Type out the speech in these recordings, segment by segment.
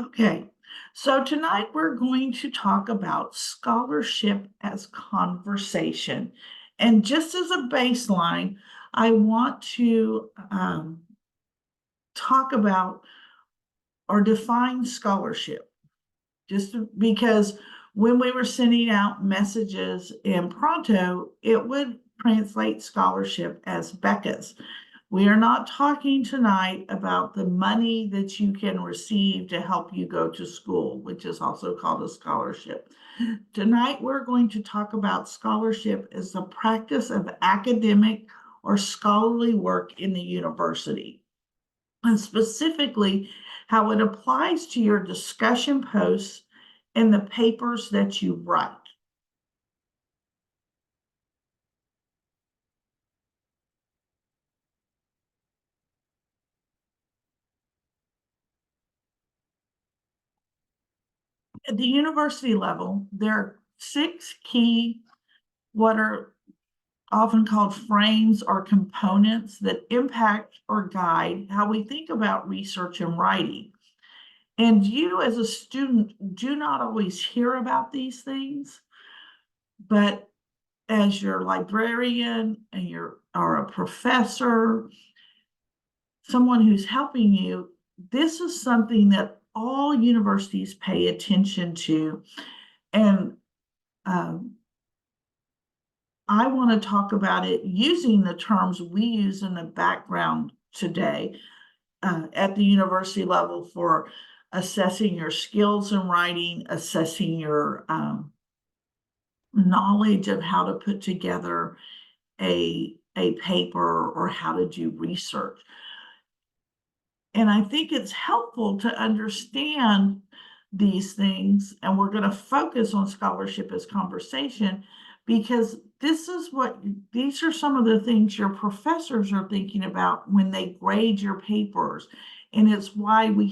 Okay, so tonight we're going to talk about scholarship as conversation. And just as a baseline, I want to talk about or define scholarship, just because when we were sending out messages in Pronto, it would translate scholarship as becas. We are not talking tonight about the money that you can receive to help you go to school, which is also called a scholarship. Tonight, we're going to talk about scholarship as the practice of academic or scholarly work in the university, and specifically how it applies to your discussion posts and the papers that you write. At the university level, there are 6 key, what are often called frames or components that impact or guide how we think about research and writing. And you as a student do not always hear about these things, but as your librarian and or a professor, someone who's helping you, this is something that all universities pay attention to. And I want to talk about it using the terms we use in the background today at the university level for assessing your skills in writing, assessing your knowledge of how to put together a paper or how to do research. And I think it's helpful to understand these things, and we're going to focus on scholarship as conversation because these are some of the things your professors are thinking about when they grade your papers. And it's why we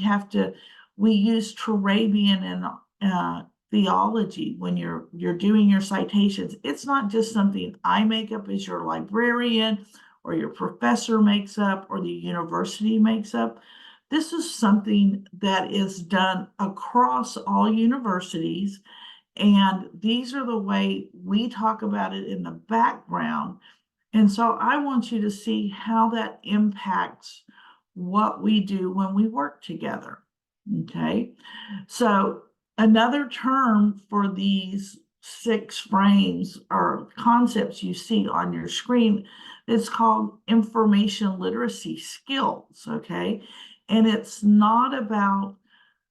use Turabian and theology when you're doing your citations. It's not just something I make up as your librarian or your professor makes up or the university makes up. This is something that is done across all universities, and these are the way we talk about it in the background. And so I want you to see how that impacts what we do when we work together. Okay, so another term for these 6 frames or concepts you see on your screen is called information literacy skills. Okay, and it's not about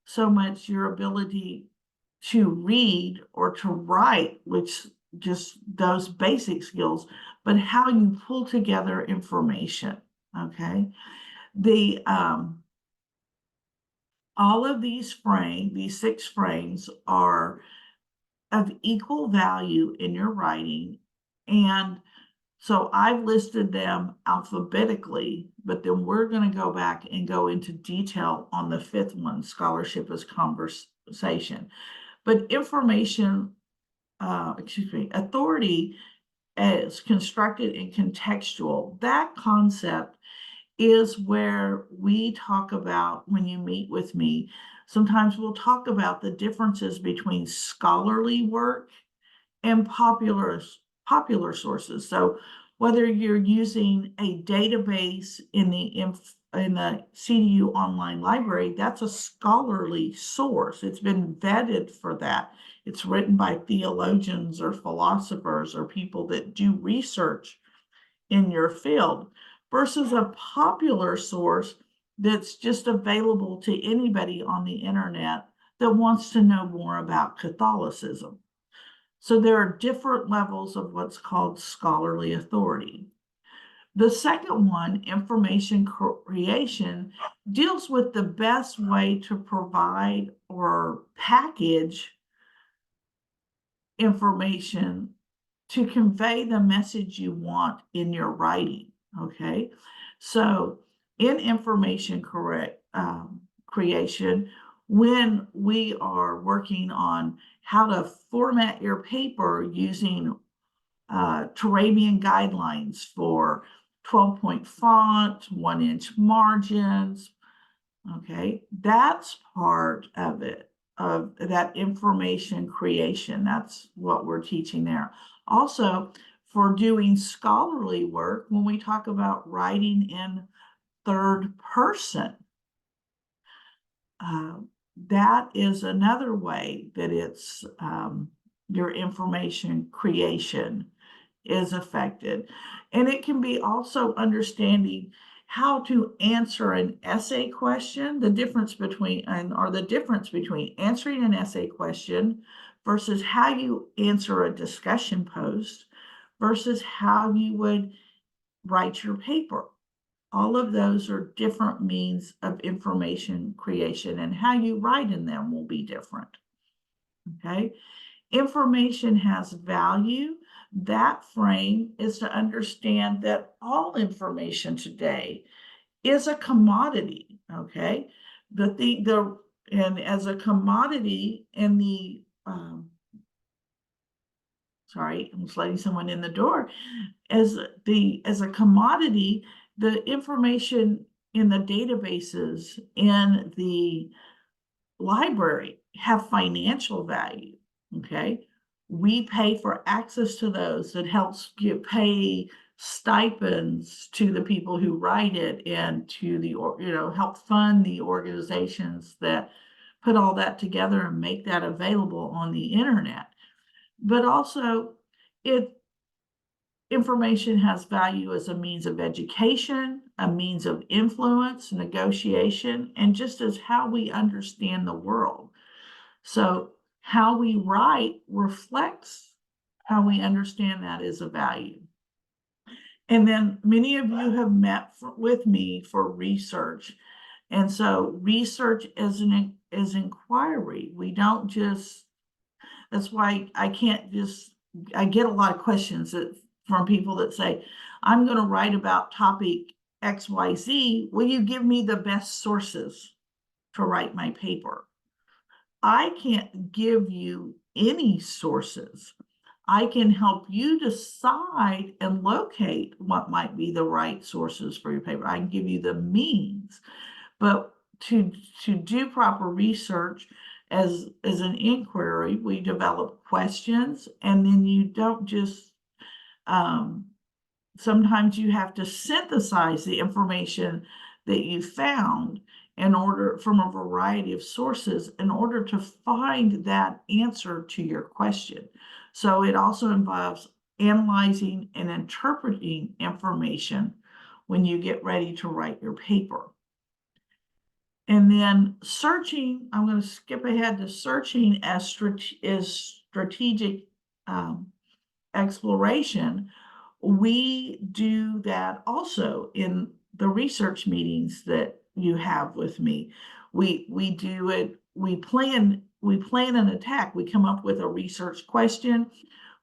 so much your ability to read or to write, which just those basic skills, but how you pull together information. Okay, the all of these 6 frames are of equal value in your writing. And so I've listed them alphabetically, but then we're going to go back and go into detail on the 5th one, scholarship as conversation. But authority as constructed and contextual, that concept is where we talk about, when you meet with me, sometimes we'll talk about the differences between scholarly work and popular sources. So whether you're using a database in the CDU Online Library, that's a scholarly source. It's been vetted for that. It's written by theologians or philosophers or people that do research in your field, versus a popular source that's just available to anybody on the internet that wants to know more about Catholicism. So there are different levels of what's called scholarly authority. The second one, information creation, deals with the best way to provide or package information to convey the message you want in your writing. Okay, so in information creation, when we are working on how to format your paper using Turabian guidelines for 12-point font, 1-inch margins, Okay, that's part of it, of that information creation. That's what we're teaching there. Also, for doing scholarly work, when we talk about writing in third person, that is another way that it's your information creation is affected. And it can be also understanding how to answer an essay question, the difference between answering an essay question versus how you answer a discussion post versus how you would write your paper. All of those are different means of information creation, and how you write in them will be different. Okay. Information has value. That frame is to understand that all information today is a commodity. Okay. And as a commodity in the, sorry, I'm just letting someone in the door. As a commodity, the information in the databases in the library have financial value. Okay, we pay for access to those. That helps pay stipends to the people who write it, and to the help fund the organizations that put all that together and make that available on the internet. But also, it information has value as a means of education, a means of influence, negotiation, and just as how we understand the world. So how we write reflects how we understand that is a value. And then many of you have met with me for research. And so research is inquiry. We don't just, that's why I get a lot of questions from people that say, I'm going to write about topic XYZ. Will you give me the best sources to write my paper? I can't give you any sources. I can help you decide and locate what might be the right sources for your paper. I can give you the means, but to do proper research as an inquiry, we develop questions, and then you don't just sometimes you have to synthesize the information that you found from a variety of sources in order to find that answer to your question. So it also involves analyzing and interpreting information when you get ready to write your paper. And then searching, I'm going to skip ahead to searching as strategic exploration. We do that also in the research meetings that you have with me. We do it, we plan an attack. We come up with a research question.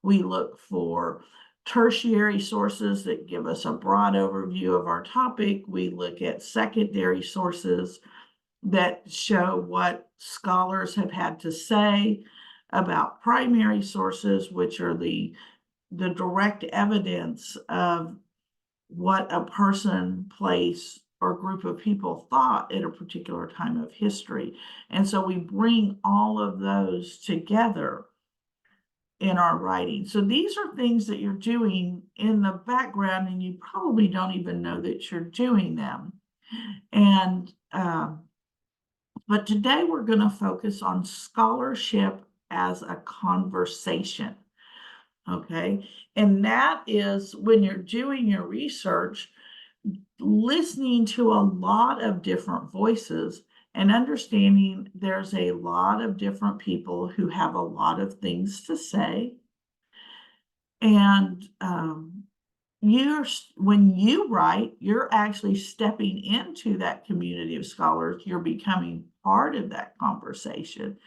We look for tertiary sources that give us a broad overview of our topic. We look at secondary sources that show what scholars have had to say about primary sources, which are the direct evidence of what a person, place, or group of people thought at a particular time of history. And so we bring all of those together in our writing. So these are things that you're doing in the background, and you probably don't even know that you're doing them. And but today we're going to focus on scholarship as a conversation. Okay, and that is when you're doing your research, listening to a lot of different voices and understanding there's a lot of different people who have a lot of things to say. And when you write, you're actually stepping into that community of scholars. You're becoming part of that conversation.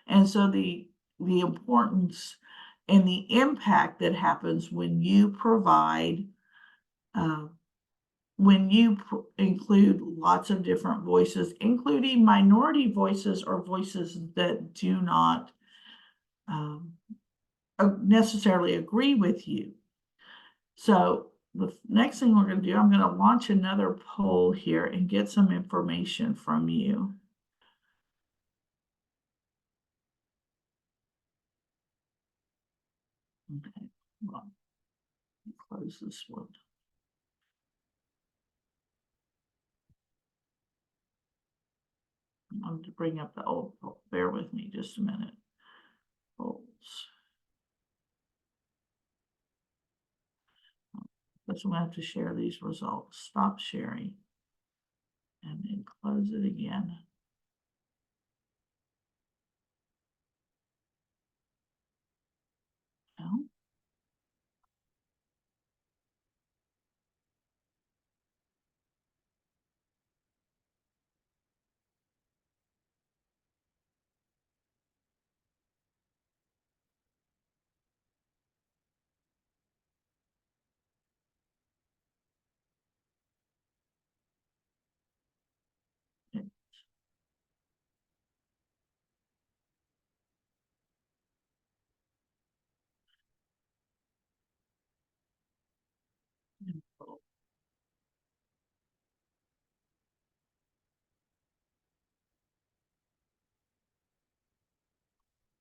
And so the importance and the impact that happens when you provide, include lots of different voices, including minority voices or voices that do not necessarily agree with you. So the next thing we're going to do, I'm going to launch another poll here and get some information from you. Okay, well, close this one. I'm going to bring up the old poll. Bear with me just a minute. Polls. Because I'm going to have to share these results. Stop sharing. And then close it again. No.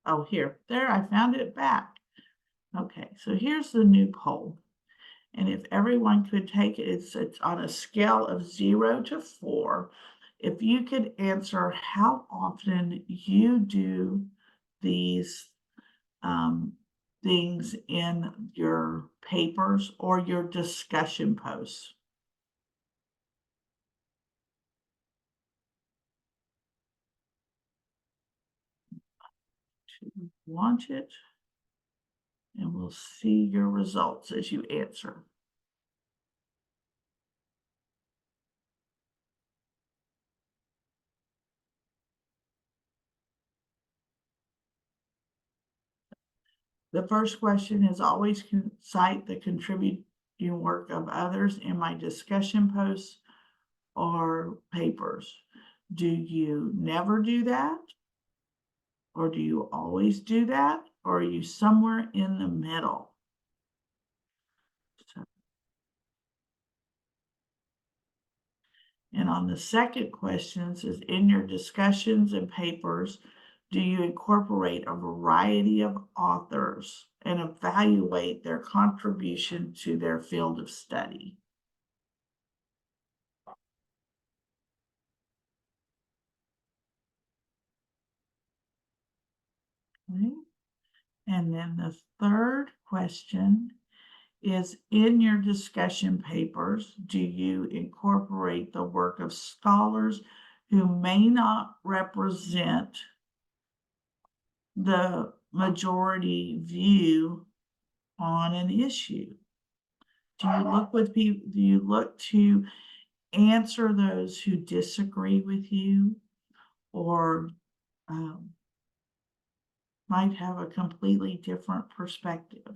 Oh, there, I found it back. Okay, so here's the new poll. And if everyone could take it, it's on a scale of 0 to 4. If you could answer how often you do these things in your papers or your discussion posts. To launch it, and we'll see your results as you answer. The first question is always cite the contributing work of others in my discussion posts or papers. Do you never do that? Or do you always do that? Or are you somewhere in the middle? So, and on the second questions is in your discussions and papers, do you incorporate a variety of authors and evaluate their contribution to their field of study? Okay. And then the third question is in your discussion papers, do you incorporate the work of scholars who may not represent the majority view on an issue? Do you look to answer those who disagree with you or might have a completely different perspective?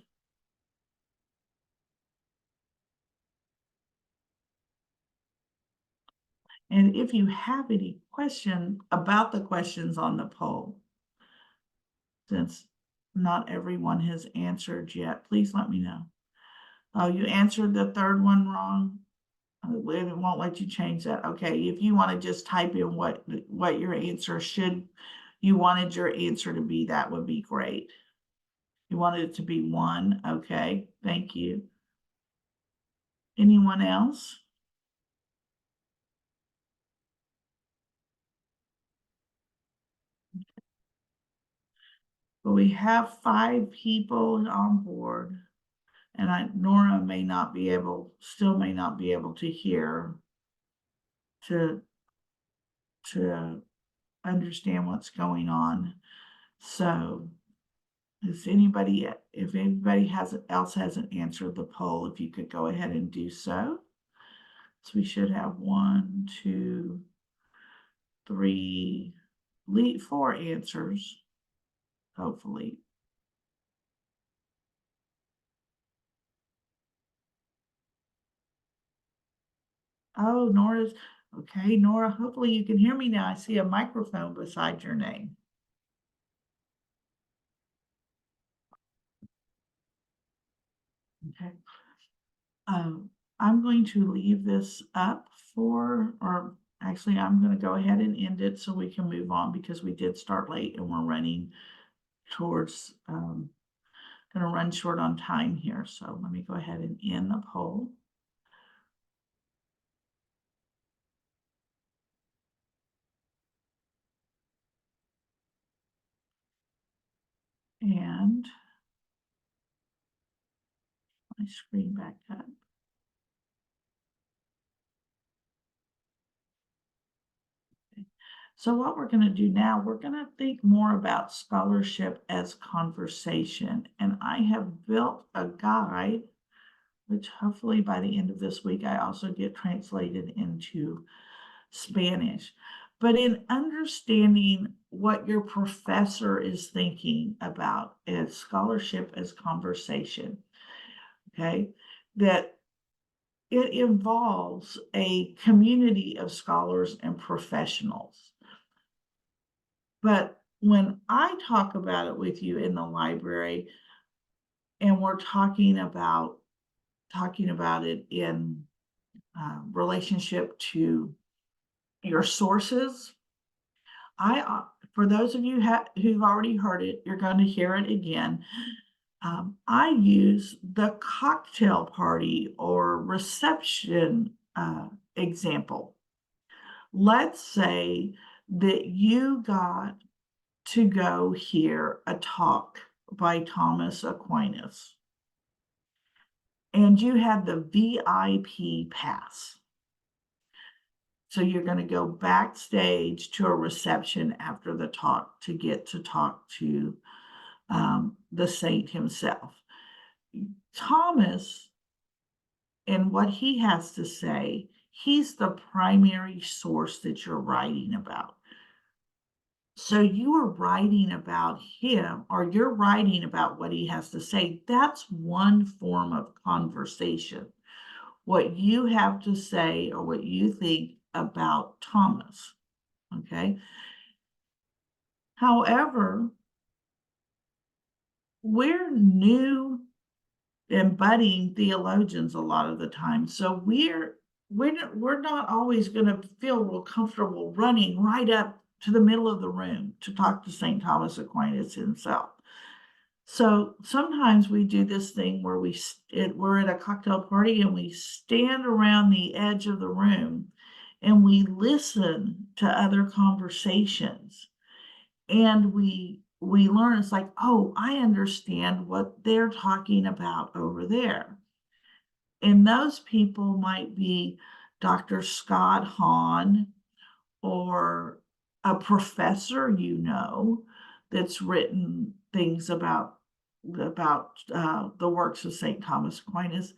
And if you have any question about the questions on the poll, since not everyone has answered yet, please let me know. Oh, you answered the third one wrong. It won't let you change that. Okay, if you want to just type in what your answer you wanted your answer to be, that would be great. You wanted it to be 1. Okay, thank you. Anyone else? But we have 5 people on board, and Nora still may not be able to hear to understand what's going on. So if anybody else hasn't answered the poll, if you could go ahead and do so. So we should have 1, 2, 3, 4 answers, hopefully. Oh, Nora's okay. Nora, hopefully you can hear me now. I see a microphone beside your name. Okay. I'm going to leave this up or actually, I'm going to go ahead and end it so we can move on because we did start late and we're running towards, going to run short on time here. So let me go ahead and end the poll. And my screen back up. So what we're going to do now, we're going to think more about scholarship as conversation. And I have built a guide, which hopefully by the end of this week, I also get translated into Spanish. But in understanding what your professor is thinking about as scholarship as conversation, okay, that it involves a community of scholars and professionals. But when I talk about it with you in the library, and we're talking about it in relationship to your sources, for those of you who've already heard it, you're going to hear it again. I use the cocktail party or reception example. Let's say that you got to go hear a talk by Thomas Aquinas, and you had the VIP pass. So you're going to go backstage to a reception after the talk to get to talk to the saint himself. Thomas, and what he has to say, he's the primary source that you're writing about. So you are writing about him, or you're writing about what he has to say. That's one form of conversation. What you have to say or what you think about Thomas, okay? However, we're new and budding theologians a lot of the time. So we're not always going to feel real comfortable running right up to the middle of the room to talk to St. Thomas Aquinas himself. So sometimes we do this thing where we're at a cocktail party and we stand around the edge of the room and we listen to other conversations, and we learn. It's like, oh, I understand what they're talking about over there. And those people might be Dr. Scott Hahn, or a professor that's written things about the works of St. Thomas Aquinas.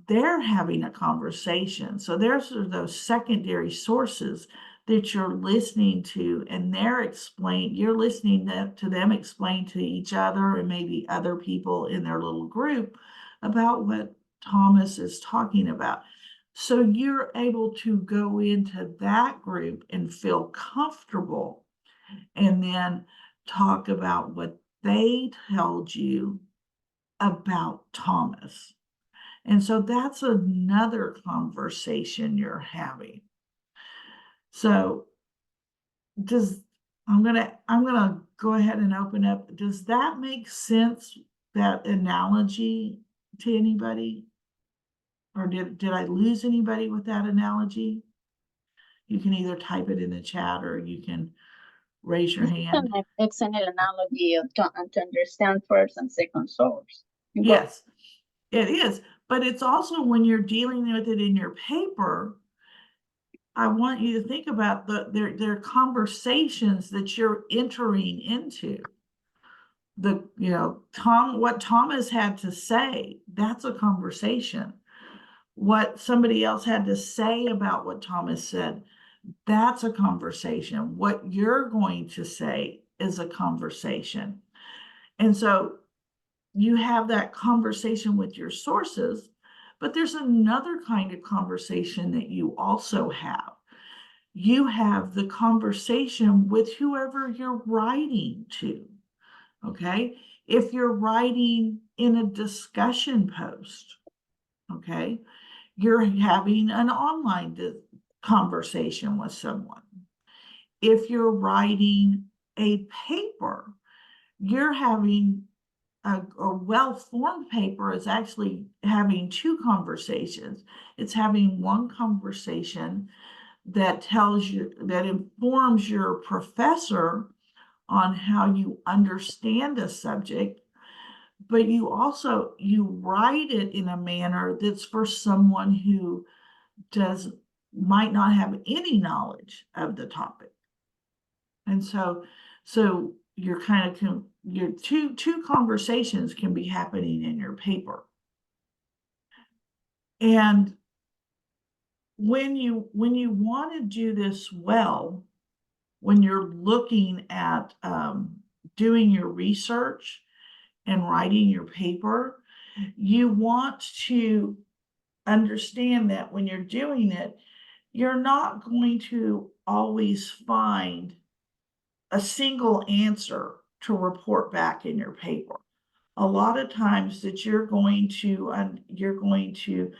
They're having a conversation. So there's those secondary sources that you're listening to, and you're listening to them explain to each other and maybe other people in their little group about what Thomas is talking about. So you're able to go into that group and feel comfortable and then talk about what they told you about Thomas. And so that's another conversation you're having. So I'm gonna go ahead and open up. Does that make sense, that analogy, to anybody? Or did I lose anybody with that analogy? You can either type it in the chat or you can raise your hand. An excellent analogy to understand first and second source. Yes, it is. But it's also, when you're dealing with it in your paper, I want you to think about their conversations that you're entering into. What Thomas had to say, that's a conversation. What somebody else had to say about what Thomas said, that's a conversation. What you're going to say is a conversation. And so you have that conversation with your sources, but there's another kind of conversation that you also have. You have the conversation with whoever you're writing to, okay? If you're writing in a discussion post, okay? You're having an online conversation with someone. If you're writing a paper, you're having a well-formed paper is actually having two conversations. It's having one conversation that tells you, that informs your professor on how you understand a subject, but you also, you write it in a manner that's for someone who might not have any knowledge of the topic. And so you're kind of, your two conversations can be happening in your paper. And when you want to do this well, when you're looking at doing your research and writing your paper, you want to understand that when you're doing it, you're not going to always find a single answer to report back in your paper. A lot of times that you're going to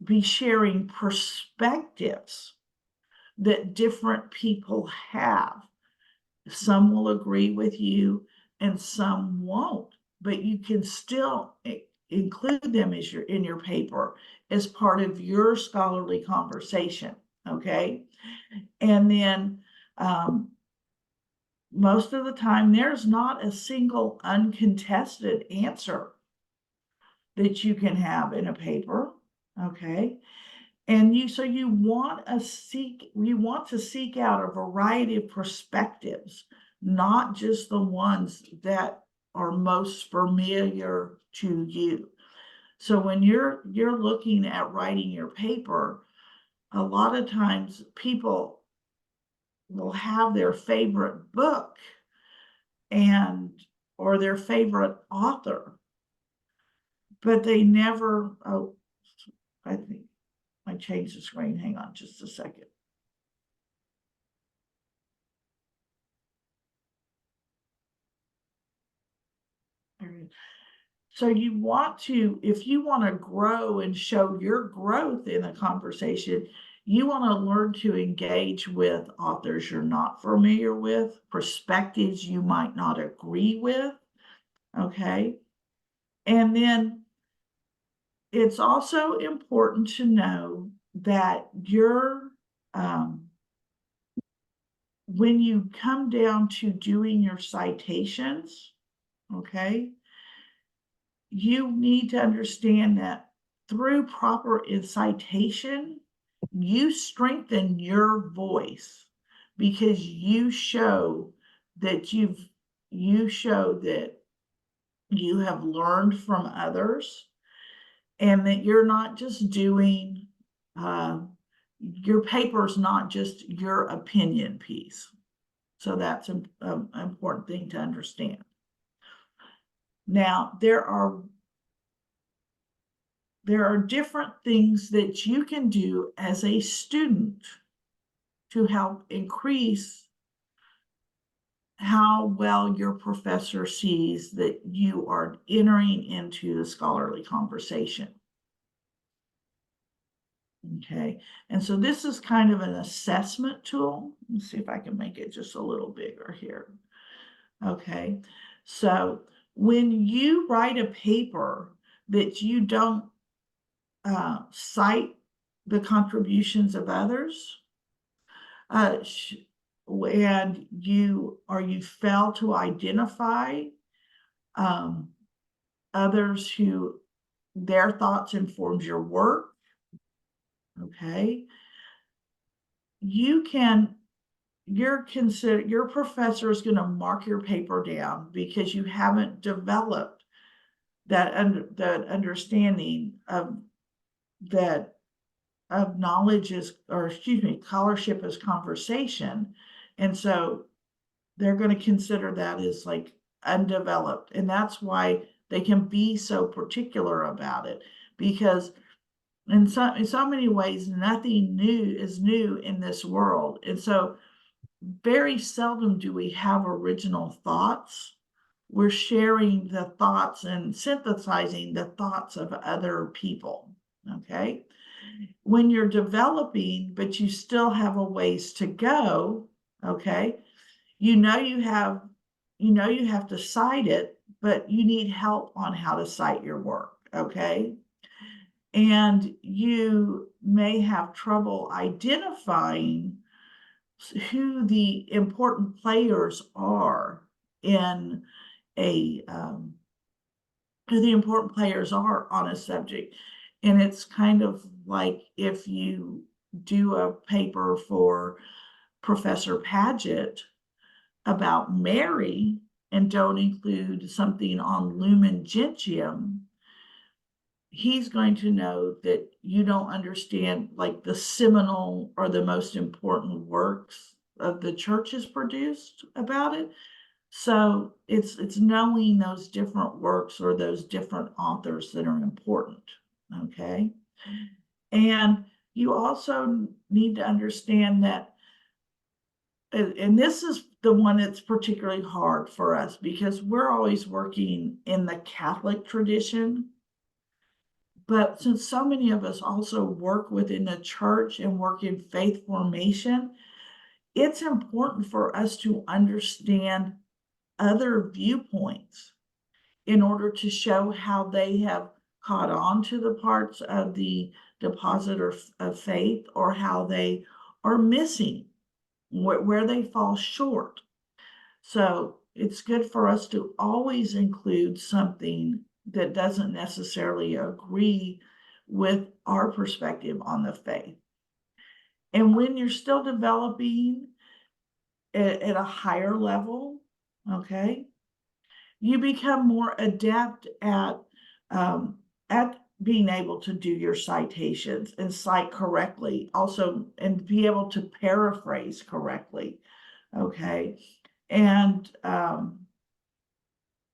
be sharing perspectives that different people have. Some will agree with you and some won't, but you can still include them as in your paper as part of your scholarly conversation, okay? And then most of the time, there's not a single uncontested answer that you can have in a paper, okay? And you want to seek out a variety of perspectives, not just the ones that are most familiar to you. So when you're looking at writing your paper, a lot of times people will have their favorite book or their favorite author, but they never, oh, I think I changed the screen. Hang on just a second. So you want to, if you want to grow and show your growth in a conversation, you want to learn to engage with authors you're not familiar with, perspectives you might not agree with, okay? And then it's also important to know that when you come down to doing your citations, okay, you need to understand that through proper citation, you strengthen your voice because you show that you have learned from others and that you're not just doing, your paper's not just your opinion piece. So that's an important thing to understand. Now, there are different things that you can do as a student to help increase how well your professor sees that you are entering into the scholarly conversation. Okay, and so this is kind of an assessment tool. Let's see if I can make it just a little bigger here. Okay, so when you write a paper that you don't cite the contributions of others, and you fail to identify others who their thoughts informs your work, okay, your professor is going to mark your paper down because you haven't developed that understanding of knowledge scholarship as conversation. And so they're going to consider that as like undeveloped. And that's why they can be so particular about it, because in so many ways, nothing new is new in this world. And so very seldom do we have original thoughts we're sharing the thoughts and synthesizing the thoughts of other people, okay? When you're developing, but you still have a ways to go, okay? You know you have to cite it, but you need help on how to cite your work, okay? And you may have trouble identifying who the important players are in a who the important players are on a subject. And it's kind of like if you do a paper for Professor Paget about Mary and don't include something on Lumen Gentium, he's going to know that you don't understand like the seminal or the most important works of the church has produced about it. So it's knowing those different works or those different authors that are important, okay? And you also need to understand that, and this is the one that's particularly hard for us because we're always working in the Catholic tradition. But since so many of us also work within the church and work in faith formation, it's important for us to understand other viewpoints in order to show how they have caught on to the parts of the deposit of faith or how they are missing, where they fall short. So it's good for us to always include something that doesn't necessarily agree with our perspective on the faith. And when you're still developing at a higher level, okay, you become more adept at being able to do your citations and cite correctly, also, and be able to paraphrase correctly, okay? And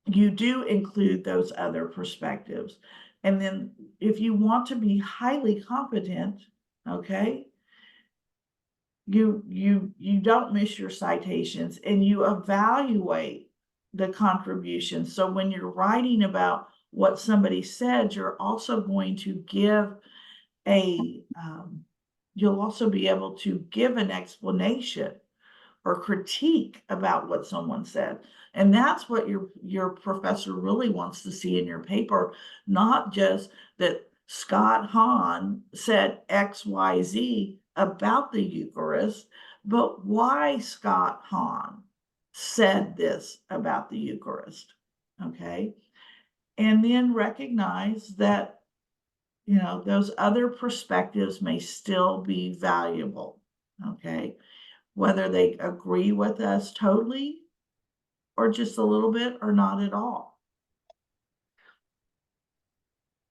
you do include those other perspectives. And then if you want to be highly competent, okay, you don't miss your citations and you evaluate the contributions. So when you're writing about what somebody said, you're also going to give you'll also be able to give an explanation or critique about what someone said. And that's what your professor really wants to see in your paper, not just that Scott Hahn said XYZ about the Eucharist, but why Scott Hahn said this about the Eucharist, okay? And then recognize that, those other perspectives may still be valuable, okay? Whether they agree with us totally or just a little bit or not at all.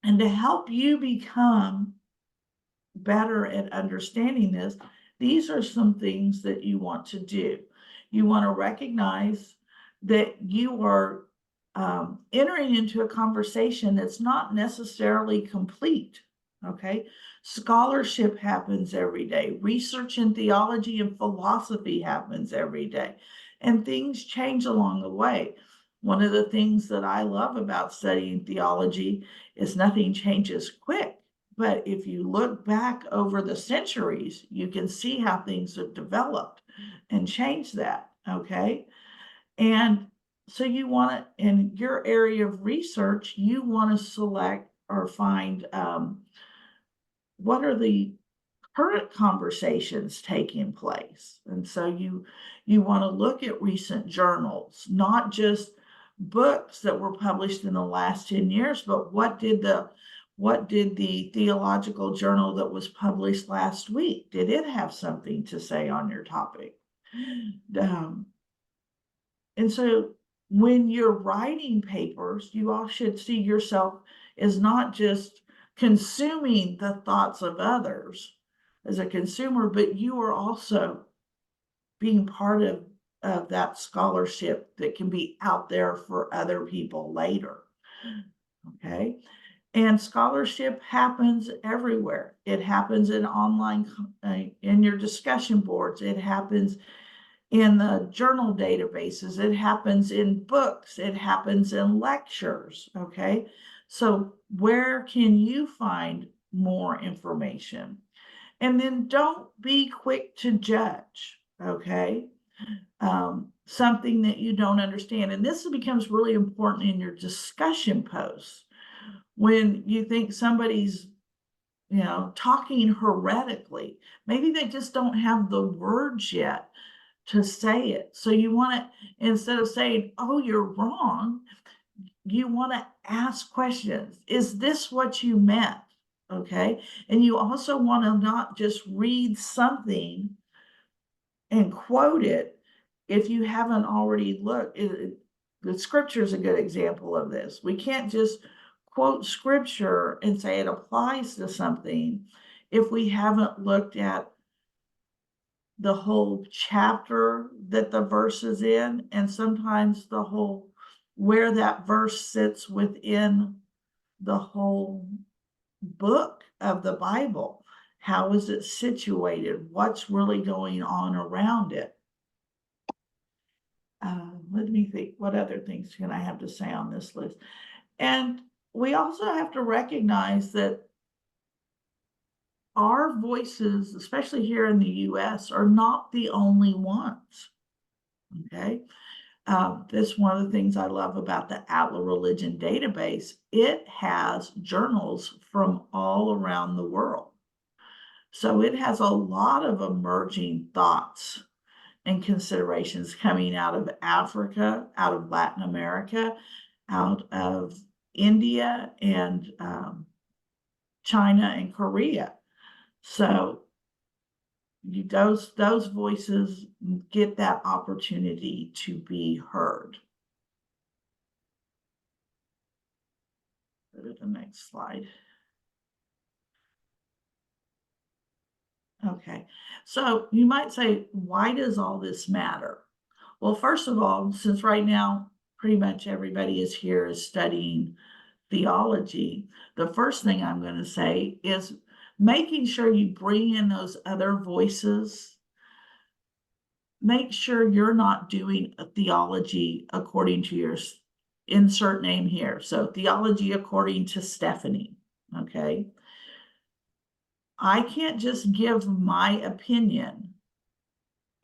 And to help you become better at understanding this, these are some things that you want to do. You want to recognize that you are entering into a conversation that's not necessarily complete, okay? Scholarship happens every day. Research in theology and philosophy happens every day. And things change along the way. One of the things that I love about studying theology is nothing changes quick. But if you look back over the centuries, you can see how things have developed and changed that, okay? And so you want to, in your area of research, you want to select or find what are the current conversations taking place. And so you want to look at recent journals, not just books that were published in the last 10 years, but what did the theological journal that was published last week, did it have something to say on your topic? And so when you're writing papers, you all should see yourself as not just consuming the thoughts of others as a consumer, but you are also being part of that scholarship that can be out there for other people later. Okay. And scholarship happens everywhere. It happens in online, in your discussion boards. It happens in the journal databases, it happens in books, it happens in lectures, okay? So where can you find more information? And then don't be quick to judge, okay? Something that you don't understand. And this becomes really important in your discussion posts. When you think somebody's, talking heretically, maybe they just don't have the words yet to say it. So you want to, instead of saying, oh, you're wrong, you want to ask questions. Is this what you meant? Okay. And you also want to not just read something and quote it if you haven't already looked. The scripture is a good example of this. We can't just quote scripture and say it applies to something if we haven't looked at the whole chapter that the verse is in, and sometimes the whole where that verse sits within the whole book of the Bible. How is it situated? What's really going on around it? Let me think, what other things can I have to say on this list? And we also have to recognize that our voices, especially here in the US, are not the only ones. Okay. That's one of the things I love about the Atla Religion database. It has journals from all around the world. So it has a lot of emerging thoughts and considerations coming out of Africa, out of Latin America, out of India, and China and Korea. So those voices get that opportunity to be heard. Go to the next slide. Okay, so you might say, why does all this matter? Well, first of all, since right now pretty much everybody is here is studying theology, the first thing I'm going to say is making sure you bring in those other voices. Make sure you're not doing a theology according to your insert name here. So theology according to Stephanie, okay? I can't just give my opinion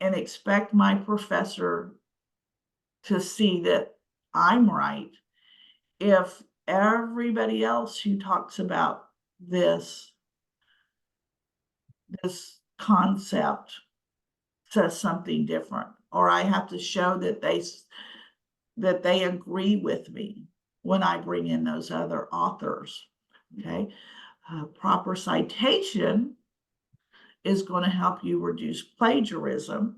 and expect my professor to see that I'm right if everybody else who talks about this concept says something different, or I have to show that they agree with me when I bring in those other authors. Okay. Proper citation is going to help you reduce plagiarism,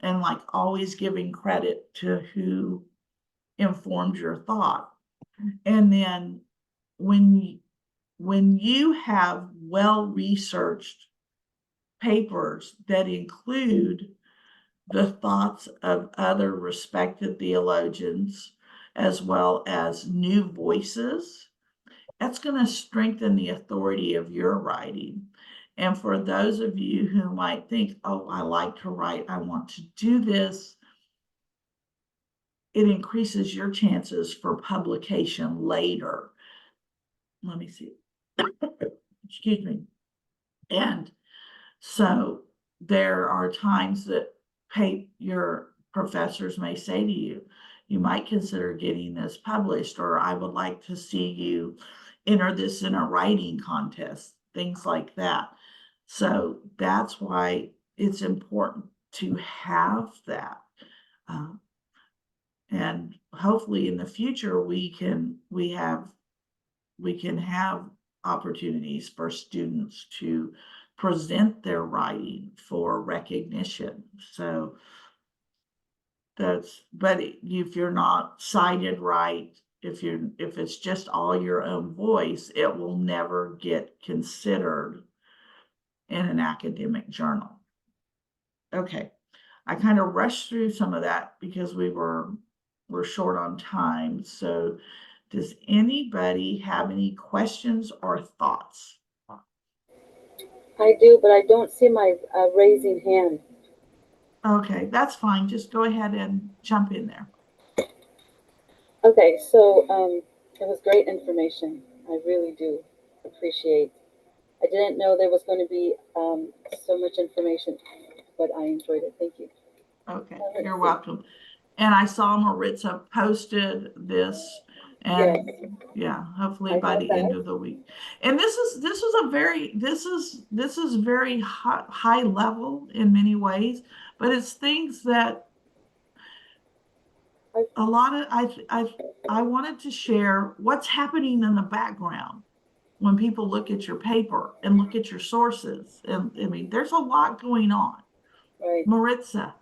and like always giving credit to who informed your thought. And then when you have well-researched papers that include the thoughts of other respected theologians as well as new voices, that's going to strengthen the authority of your writing. And for those of you who might think, oh, I like to write, I want to do this, it increases your chances for publication later. Let me see. Excuse me. And so there are times that your professors may say to you, you might consider getting this published, or I would like to see you enter this in a writing contest, things like that. So that's why it's important to have that. And hopefully in the future, we can have opportunities for students to present their writing for recognition. So but if you're not cited right, if it's just all your own voice, it will never get considered in an academic journal. Okay, I kind of rushed through some of that because we're short on time. So does anybody have any questions or thoughts? I do, but I don't see my raising hand. Okay, that's fine. Just go ahead and jump in there. Okay, so it was great information. I really do appreciate. I didn't know there was going to be so much information, but I enjoyed it. Thank you. Okay, Let's you're see. welcome. And I saw Maritza posted this, Yes, and yeah, hopefully I by have the end that. of the week. And this is a very this is very high level in many ways, but it's things that I, a lot of I wanted to share what's happening in the background when people look at your paper and look at your sources. And I mean, there's a lot going on. right. Maritza.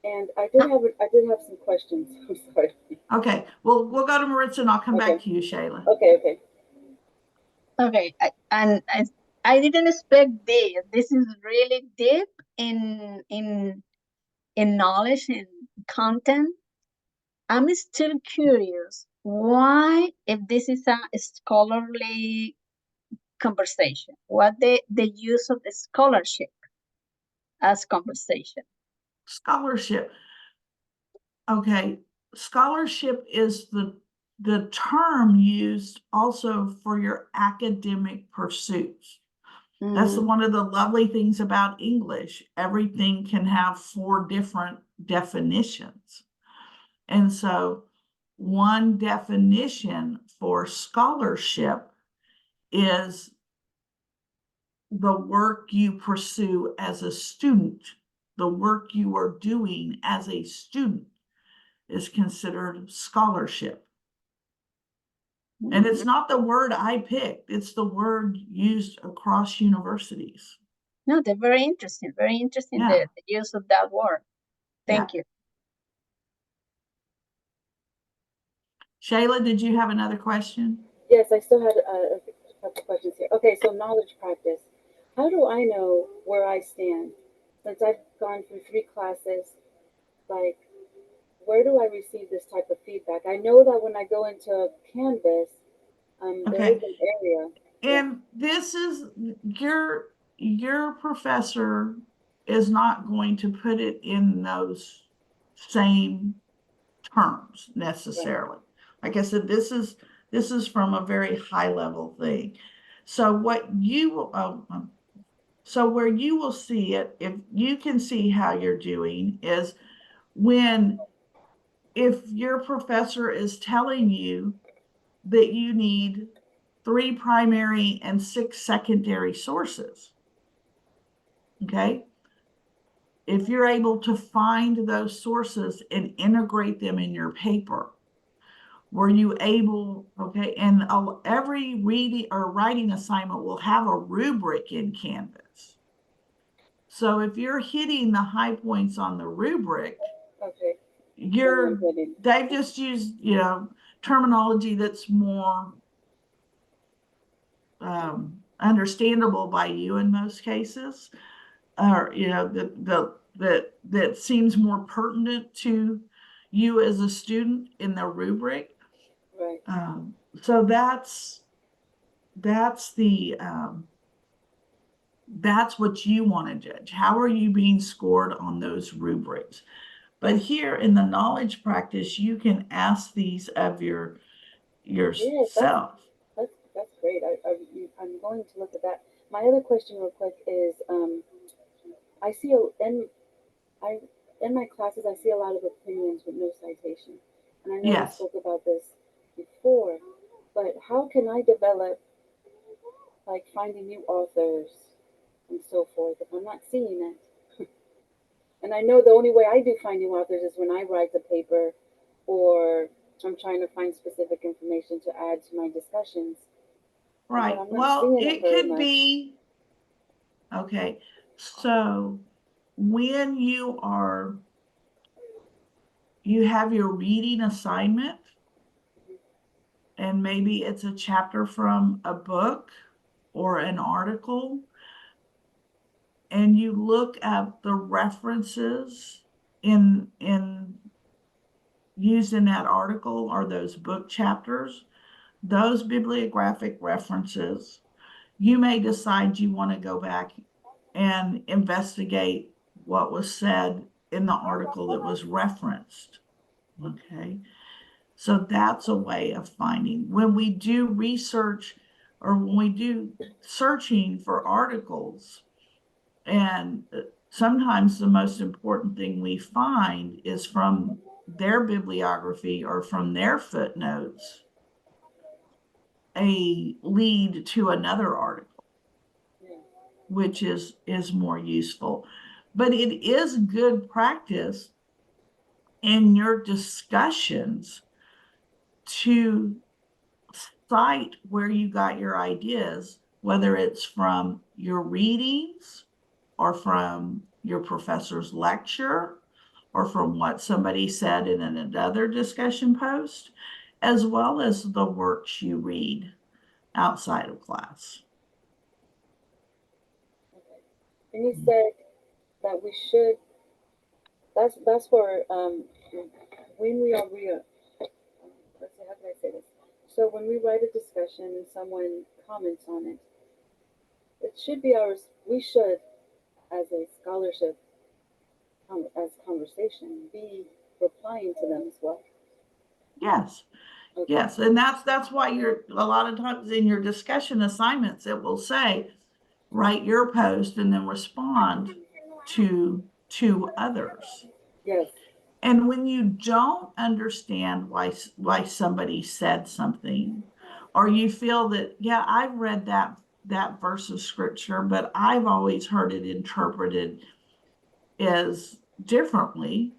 And I did have some questions. I'm sorry. Okay, well, we'll go to Maritza and I'll come back Okay. to you, Shayla. Okay. Okay, I didn't expect this. This is really deep in knowledge and content. I'm still curious why, if this is a scholarly conversation, what the use of the scholarship as conversation. Scholarship. Okay, scholarship is the term used also for your academic pursuits. That's Mm, one of the lovely things about English. Everything can have 4 different definitions. And so one definition for scholarship is the work you pursue as a student, the work you are doing as a student is considered scholarship. And it's mm. not the word I picked, it's the word used across universities. No, they're very interesting Yeah, the use of that word. yeah. Thank you. Shayla, did you have another question? Yes, I still had a couple questions here. Okay, so knowledge practice. How do I know where I stand? Since I've gone through 3 classes, like, where do I receive this type of feedback? I know that when I go into Canvas, there is Okay. an area. Yeah, And this is your professor is not going to put it in those same terms right. necessarily. Like I said, this is from a very high level thing. So what you so where you will see it, if you can see how you're doing, is when if your professor is telling you that you need 3 primary and 6 secondary sources. Okay. If you're able to find those sources and integrate them in your paper, were you able, okay, and every reading or writing assignment will have a rubric in Canvas. So if you're hitting the high points on the rubric, Okay, then I'm you're, getting. they've just used, terminology that's more understandable by you in most cases, or that seems more pertinent to you as a student in the rubric. Right. So that's the that's what you want to judge. How are you being scored on those rubrics? But here in the knowledge practice, you can ask these of Yeah, that's yourself. that's that's great. I'm going to look at that. My other question, real quick, is I see I in my classes I see a lot of opinions with no citation, and I know we Yes. spoke about this before, but how can I develop like finding new authors and so forth if I'm not seeing it? And I know the only way I do find new authors is when I write the paper, or I'm trying to find specific information to add to my discussions, but Right. I'm not Well, seeing it it very could much. be okay. So when you have your reading assignment, and maybe it's a chapter from a book or an article, and you look at the references in used in that article or those book chapters, those bibliographic references, you may decide you want to go back and investigate what was said in the article that was referenced. Okay. So that's a way of finding. When we do research or when we do searching for articles, and sometimes the most important thing we find is from their bibliography or from their footnotes, a lead to another article, Yeah. which is more useful. But it is good practice in your discussions to cite where you got your ideas, whether it's from your readings or from your professor's lecture or from what somebody said in another discussion post, as well as the works you read outside of class. Okay. And you said that we should. That's for when we are let's see, how can I say this? So when we write a discussion and someone comments on it, it should be ours. We should, as a scholarship, as conversation, be replying to them as well. Yes. Okay. Yes, and that's why you're a lot of times in your discussion assignments, it will say, write your post and then respond to others. Yes. And when you don't understand why somebody said something, or you feel that, yeah, I've read that verse of scripture, but I've always heard it interpreted as differently,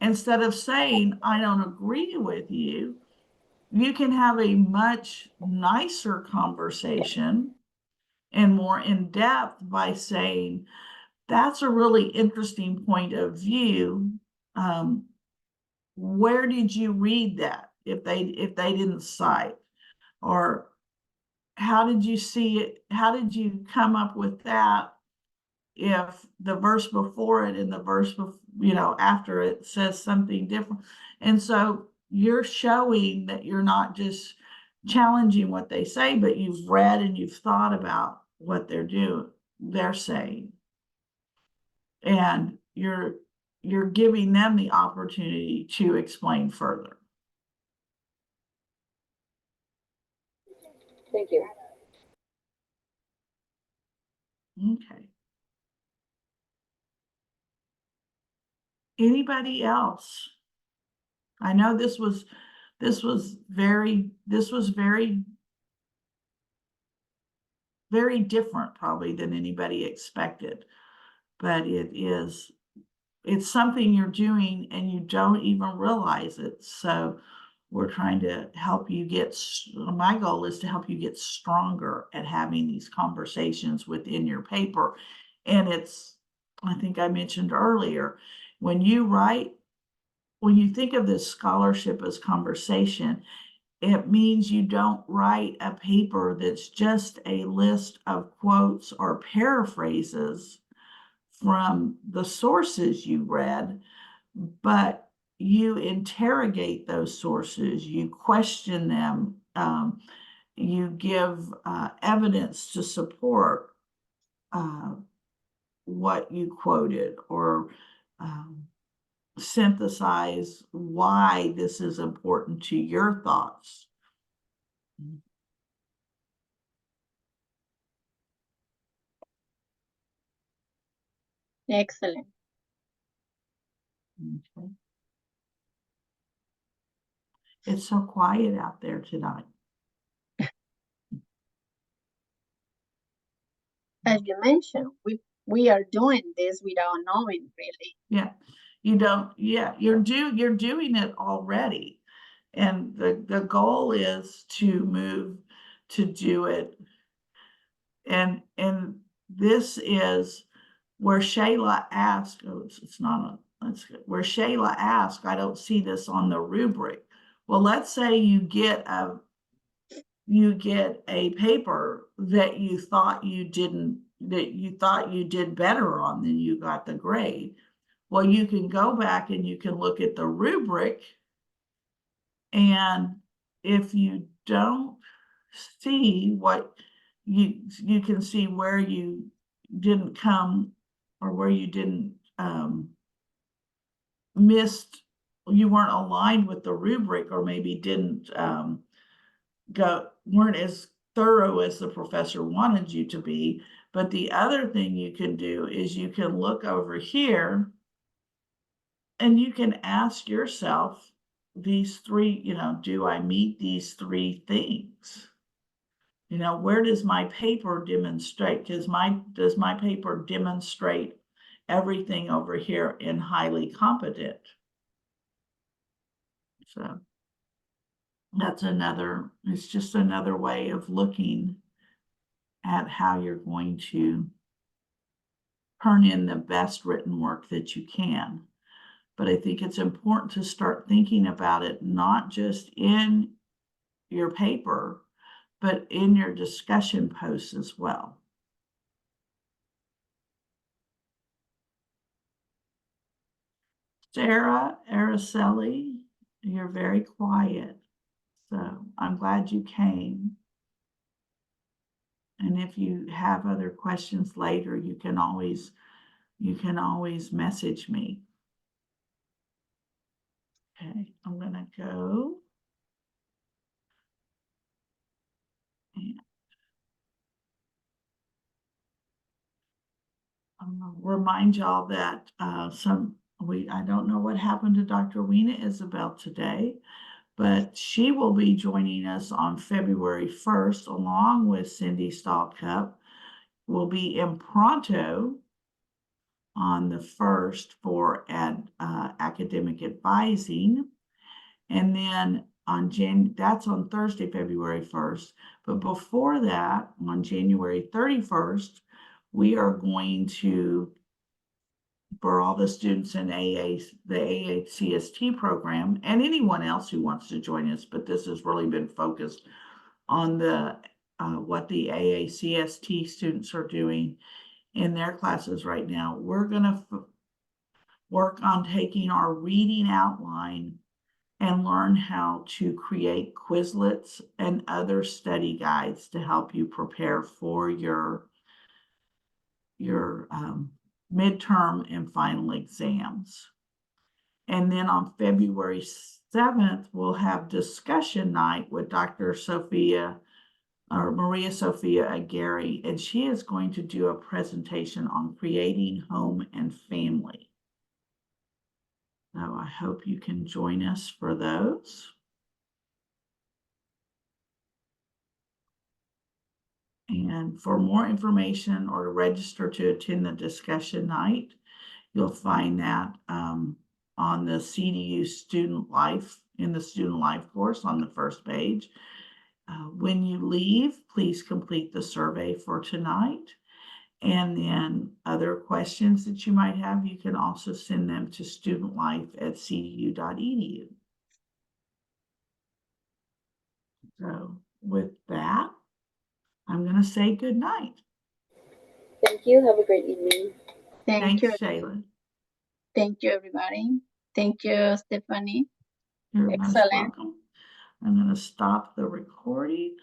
instead of saying, I don't agree with you, you can have a much nicer conversation and more in depth by saying, that's a really interesting point of view. Where did you read that? If they didn't cite, or how did you see it? How did you come up with that? If the verse before it and the verse after it says something different. And so you're showing that you're not just challenging what they say, but you've read and you've thought about what they're saying. And you're giving them the opportunity to explain further. Thank you. Okay. Anybody else? I know this was very very different probably than anybody expected, but it's something you're doing and you don't even realize it. So we're trying to help you my goal is to help you get stronger at having these conversations within your paper. And I think I mentioned earlier, when you think of this scholarship as conversation, it means you don't write a paper that's just a list of quotes or paraphrases from the sources you read, but you interrogate those sources, you question them, you give evidence to support what you quoted, or synthesize why this is important to your thoughts. Excellent. Okay. It's so quiet out there tonight. As you mentioned, we are doing this without knowing really. Yeah, you don't. Yeah, you're doing it already, and the goal is to move to do it. And this is where Shayla asked. Oh, it's not a. That's good. Where Shayla asked, I don't see this on the rubric. Well, let's say you get a paper that you thought you did better on than you got the grade. Well, you can go back and you can look at the rubric, and if you don't see what you can see where you didn't come or where you didn't, you weren't aligned with the rubric, or maybe didn't, weren't as thorough as the professor wanted you to be. But the other thing you can do is you can look over here and you can ask yourself these three, do I meet these three things? Where does my paper demonstrate? Does my paper demonstrate everything over here in highly competent? So it's just another way of looking at how you're going to turn in the best written work that you can. But I think it's important to start thinking about it, not just in your paper, but in your discussion posts as well. Sarah Araceli, you're very quiet, so I'm glad you came. And if you have other questions later, you can always message me. Okay, I'm gonna go. And I'm gonna remind y'all that I don't know what happened to Dr. Weena Isabel today, but she will be joining us on February 1st, along with Cindy Stallcup. We'll be in Pronto on the 1st for academic advising. And then that's on Thursday, February 1st. But before that, on January 31st, we are going to, for all the students in the AACST program, and anyone else who wants to join us, but this has really been focused on what the AACST students are doing in their classes right now. We're going to work on taking our reading outline and learn how to create Quizlets and other study guides to help you prepare for your midterm and final exams. And then on February 7th, we'll have discussion night with Dr. Maria Sophia Aguirre, and she is going to do a presentation on creating home and family. So I hope you can join us for those. And for more information or to register to attend the discussion night, you'll find that on the CDU Student Life, in the Student Life course on the first page. When you leave, please complete the survey for tonight. And then other questions that you might have, you can also send them to studentlife@cdu.edu. So with that, I'm going to say good night. Thank you. Have a great evening. Thank you. Thanks, Shayla. Thank you, everybody. Thank you, Stephanie. You're most Excellent. welcome. I'm going to stop the recording.